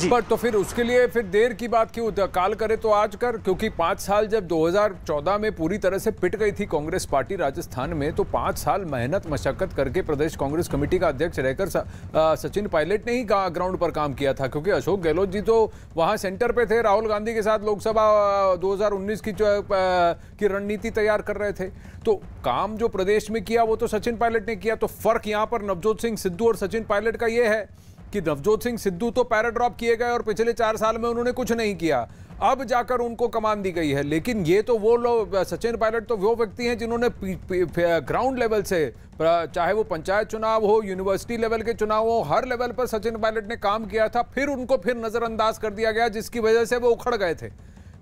पर तो फिर उसके लिए फिर देर की बात क्यों, काल करे तो आज कर, क्योंकि 5 साल जब 2014 में पूरी तरह से पिट गई थी कांग्रेस पार्टी राजस्थान में, तो 5 साल मेहनत मशक्कत करके प्रदेश कांग्रेस कमेटी का अध्यक्ष रहकर सचिन पायलट ने ही ग्राउंड पर काम किया था, क्योंकि अशोक गहलोत जी तो वहां सेंटर पे थे, राहुल गांधी के साथ लोकसभा 2019 की रणनीति तैयार कर रहे थे। तो काम जो प्रदेश में किया वो तो सचिन पायलट ने किया। तो फर्क यहां पर नवजोत सिंह सिद्धू और सचिन पायलट का ये है कि नवजोत सिंह सिद्धू तो पैराड्रॉप किए गए और पिछले 4 साल में उन्होंने कुछ नहीं किया, अब जाकर उनको कमान दी गई है। लेकिन ये तो वो लोग, सचिन पायलट तो वो व्यक्ति हैं जिन्होंने ग्राउंड लेवल से, चाहे वो पंचायत चुनाव हो, यूनिवर्सिटी लेवल के चुनाव हो, हर लेवल पर सचिन पायलट ने काम किया था, फिर उनको फिर नजरअंदाज कर दिया गया, जिसकी वजह से वो उखड़ गए थे।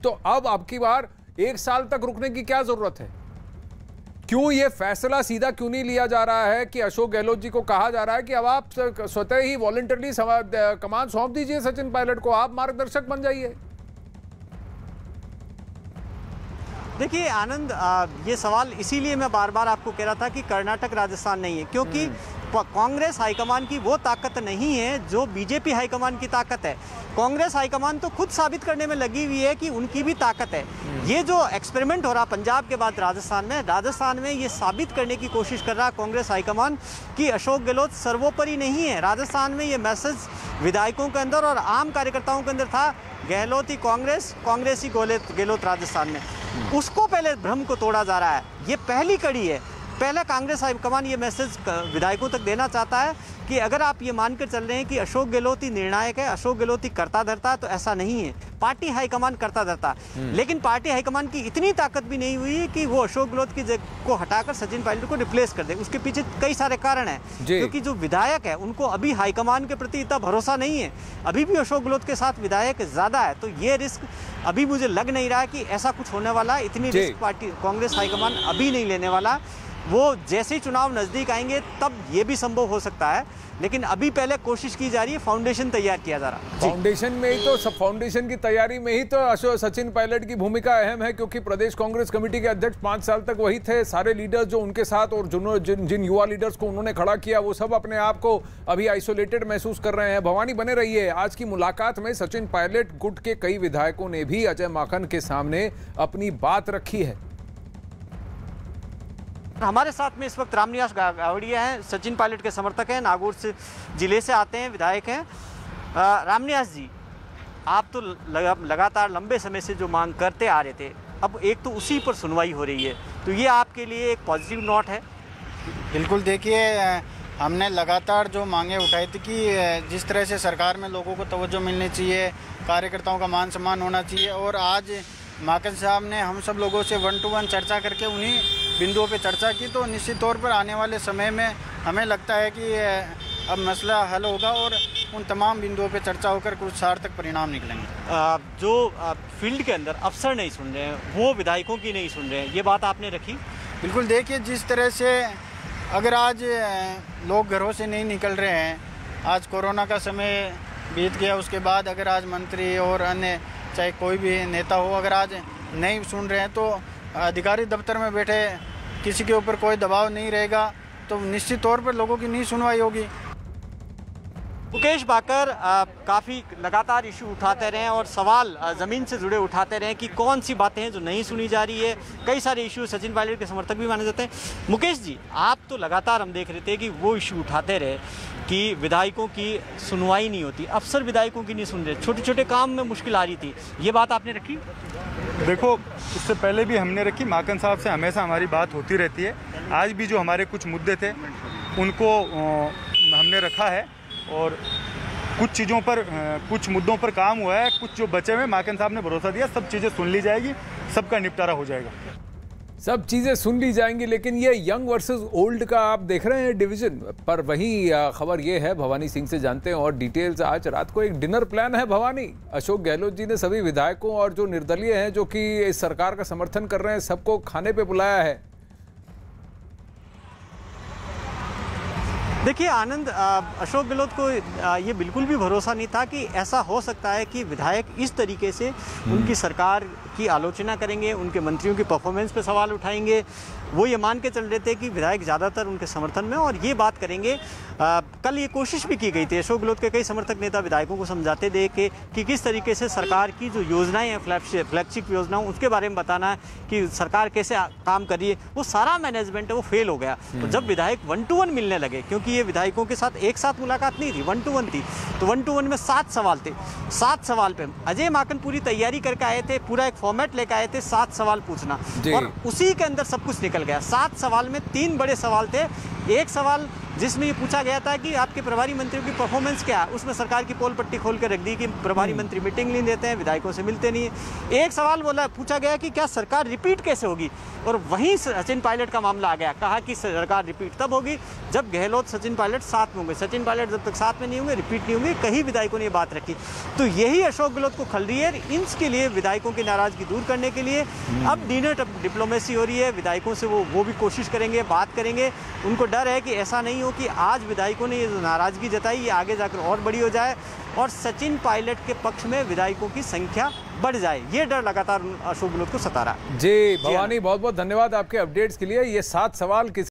तो अब आपकी बार 1 साल तक रुकने की क्या जरूरत है? क्यों ये फैसला सीधा क्यों नहीं लिया जा रहा है कि अशोक गहलोत जी को कहा जा रहा है कि अब आप स्वतः ही वॉलंटरली कमान सौंप दीजिए सचिन पायलट को, आप मार्गदर्शक बन जाइए? देखिए आनंद, ये सवाल इसीलिए मैं बार बार आपको कह रहा था कि कर्नाटक राजस्थान नहीं है, क्योंकि कांग्रेस हाईकमान की वो ताकत नहीं है जो बीजेपी हाईकमान की ताकत है। कांग्रेस हाईकमान तो खुद साबित करने में लगी हुई है कि उनकी भी ताकत है। ये जो एक्सपेरिमेंट हो रहा पंजाब के बाद राजस्थान में ये साबित करने की कोशिश कर रहा कांग्रेस हाईकमान कि अशोक गहलोत सर्वोपरि नहीं है। राजस्थान में ये मैसेज विधायकों के अंदर और आम कार्यकर्ताओं के अंदर था, गहलोत ही कांग्रेस, कांग्रेस ही गहलोत राजस्थान में। उसको पहले भ्रम को तोड़ा जा रहा है। ये पहली कड़ी है। पहले कांग्रेस हाईकमान ये मैसेज विधायकों तक देना चाहता है कि अगर आप ये मानकर चल रहे हैं कि अशोक गहलोत ही निर्णायक है, अशोक गहलोत ही करता धरता है, तो ऐसा नहीं है। पार्टी हाईकमान करता धरता, लेकिन पार्टी हाईकमान की इतनी ताकत भी नहीं हुई कि वो अशोक गहलोत की जगह को हटाकर सचिन पायलट को रिप्लेस कर दे। उसके पीछे कई सारे कारण हैं, क्योंकि जो विधायक है उनको अभी हाईकमान के प्रति इतना भरोसा नहीं है। अभी भी अशोक गहलोत के साथ विधायक ज़्यादा है, तो ये रिस्क अभी मुझे लग नहीं रहा कि ऐसा कुछ होने वाला। इतनी रिस्क पार्टी कांग्रेस हाईकमान अभी नहीं लेने वाला। वो जैसे ही चुनाव नज़दीक आएंगे तब ये भी संभव हो सकता है, लेकिन अभी पहले कोशिश की जा रही है, फाउंडेशन तैयार किया जा रहा है। फाउंडेशन में ही तो, सब फाउंडेशन की तैयारी में ही तो अशोक सचिन पायलट की भूमिका अहम है, क्योंकि प्रदेश कांग्रेस कमेटी के अध्यक्ष 5 साल तक वही थे। सारे लीडर्स जो उनके साथ और जिन युवा लीडर्स को उन्होंने खड़ा किया, वो सब अपने आप को अभी आइसोलेटेड महसूस कर रहे हैं। भवानी बने रहिए। आज की मुलाकात में सचिन पायलट गुट के कई विधायकों ने भी अजय माकन के सामने अपनी बात रखी है। हमारे साथ में इस वक्त रामनिवास गावड़िया हैं, सचिन पायलट के समर्थक हैं, नागौर से जिले से आते हैं, विधायक हैं। रामनिवास जी, आप तो लगातार लंबे समय से जो मांग करते आ रहे थे, अब एक तो उसी पर सुनवाई हो रही है, तो ये आपके लिए एक पॉजिटिव नोट है? बिल्कुल, देखिए हमने लगातार जो मांगे उठाई थी कि जिस तरह से सरकार में लोगों को तवज्जो मिलनी चाहिए, कार्यकर्ताओं का मान सम्मान होना चाहिए, और आज माकन साहब ने हम सब लोगों से 1 to 1 चर्चा करके उन्हीं बिंदुओं पे चर्चा की, तो निश्चित तौर पर आने वाले समय में हमें लगता है कि अब मसला हल होगा और उन तमाम बिंदुओं पे चर्चा होकर कुछ सार्थक परिणाम निकलेंगे। जो फील्ड के अंदर अफसर नहीं सुन रहे हैं, वो विधायकों की नहीं सुन रहे हैं, ये बात आपने रखी? बिल्कुल, देखिए जिस तरह से अगर आज लोग घरों से नहीं निकल रहे हैं, आज कोरोना का समय बीत गया, उसके बाद अगर आज मंत्री और अन्य चाहे कोई भी नेता हो, अगर आज नहीं सुन रहे हैं, तो अधिकारी दफ्तर में बैठे किसी के ऊपर कोई दबाव नहीं रहेगा, तो निश्चित तौर पर लोगों की नहीं सुनवाई होगी। मुकेश बाकर काफ़ी लगातार इशू उठाते रहे और सवाल ज़मीन से जुड़े उठाते रहे कि कौन सी बातें हैं जो नहीं सुनी जा रही है। कई सारे इशू सचिन पायलट के समर्थक भी माने जाते हैं। मुकेश जी, आप तो लगातार हम देख रहे थे कि वो इशू उठाते रहे कि विधायकों की सुनवाई नहीं होती, अफसर विधायकों की नहीं सुन रहे, छोटे छोटे काम में मुश्किल आ रही थी, ये बात आपने रखी? देखो, इससे पहले भी हमने रखी, माकन साहब से हमेशा हमारी बात होती रहती है। आज भी जो हमारे कुछ मुद्दे थे उनको हमने रखा है, और कुछ चीज़ों पर, कुछ मुद्दों पर काम हुआ है, कुछ जो बचे हुए माकन साहब ने भरोसा दिया, सब चीज़ें सुन ली जाएगी, सबका निपटारा हो जाएगा। सब चीज़ें सुन ली जाएंगी, लेकिन ये यंग वर्सेस ओल्ड का आप देख रहे हैं डिवीजन पर। वही खबर ये है, भवानी सिंह से जानते हैं और डिटेल्स। आज रात को एक डिनर प्लान है भवानी। अशोक गहलोत जी ने सभी विधायकों और जो निर्दलीय हैं, जो कि इस सरकार का समर्थन कर रहे हैं, सबको खाने पे बुलाया है। देखिए आनंद, अशोक गहलोत को ये बिल्कुल भी भरोसा नहीं था कि ऐसा हो सकता है कि विधायक इस तरीके से उनकी सरकार की आलोचना करेंगे, उनके मंत्रियों की परफॉर्मेंस पे सवाल उठाएंगे। वो ये मान के चल रहे थे कि विधायक ज़्यादातर उनके समर्थन में, और ये बात करेंगे। कल ये कोशिश भी की गई थी, अशोक गहलोत के कई समर्थक नेता विधायकों को समझाते थे कि किस तरीके से सरकार की जो योजनाएं हैं, फ्लैगशिप योजनाओं, उसके बारे में बताना है कि सरकार कैसे काम कर रही है। वो सारा मैनेजमेंट है वो फेल हो गया। तो जब विधायक 1-to-1 मिलने लगे, क्योंकि ये विधायकों के साथ एक साथ मुलाकात नहीं थी, 1-to-1 थी, तो 1-to-1 में 7 सवाल थे। 7 सवाल पे अजय माकन पूरी तैयारी करके आए थे, पूरा एक फॉर्मेट लेकर आए थे, 7 सवाल पूछना, और उसी के अंदर सब कुछ निकल गया। 7 सवाल में 3 बड़े सवाल थे। एक सवाल जिसमें ये पूछा गया था कि आपके प्रभारी मंत्रियों की परफॉर्मेंस क्या है, उसमें सरकार की पोल पट्टी खोल कर रख दी कि प्रभारी मंत्री मीटिंग नहीं देते हैं, विधायकों से मिलते नहीं है। एक सवाल पूछा गया कि क्या सरकार रिपीट कैसे होगी, और वहीं सचिन पायलट का मामला आ गया। कहा कि सरकार रिपीट तब होगी जब गहलोत सचिन पायलट साथ में होंगे, सचिन पायलट जब तक साथ में नहीं होंगे रिपीट नहीं होंगे। कई विधायकों ने ये बात रखी। तो यही अशोक गहलोत को खल रही है। इसके लिए विधायकों की नाराजगी दूर करने के लिए अब डिनर डिप्लोमेसी हो रही है। विधायकों से वो भी कोशिश करेंगे, बात करेंगे। उनको डर है कि ऐसा नहीं हो कि आज विधायकों ने ये जो नाराजगी जताई ये आगे जाकर और बड़ी हो जाए और सचिन पायलट के पक्ष में विधायकों की संख्या बढ़ जाए। ये डर लगातार अशोक गहलोत को सता रहा है। जी भवानी, बहुत बहुत धन्यवाद आपके अपडेट्स के लिए। ये 7 सवाल किस